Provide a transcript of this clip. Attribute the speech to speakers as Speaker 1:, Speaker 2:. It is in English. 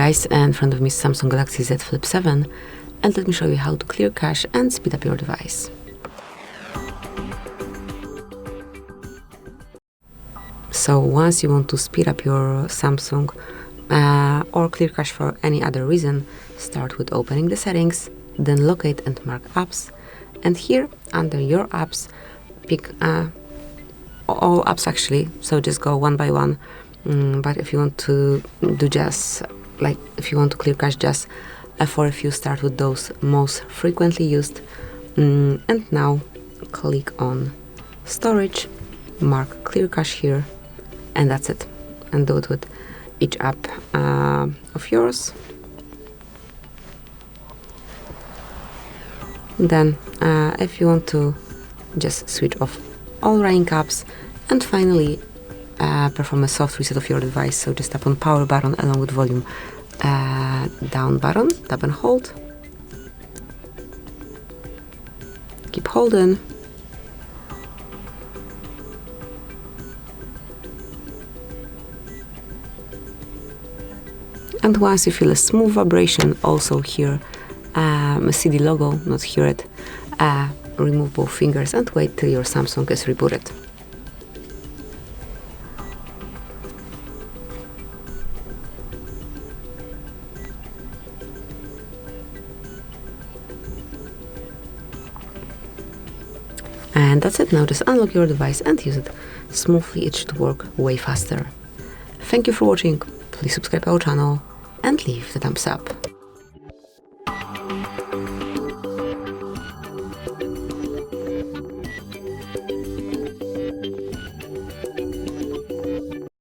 Speaker 1: guys, in front of me is Samsung Galaxy Z Flip 7, and let me show you how to clear cache and speed up your device. So once you want to speed up your Samsung or clear cache for any other reason, start with opening the settings, then locate and mark apps, and here under your apps pick all apps actually, so just go one by one. But if you want to do just like if you want to clear cache just for a few, start with those most frequently used, and now click on storage, mark clear cache here, and that's it. And do it with each app of yours. Then if you want to just switch off all running apps, and finally perform a soft reset of your device, so just tap on power button along with volume down button, tap and hold, keep holding, and once you feel a smooth vibration, also hear a CD logo, not hear it, remove both fingers and wait till your Samsung is rebooted. And that's it. Now just unlock your device and use it smoothly. It should work way faster. Thank you for watching. Please subscribe our channel and leave the thumbs up.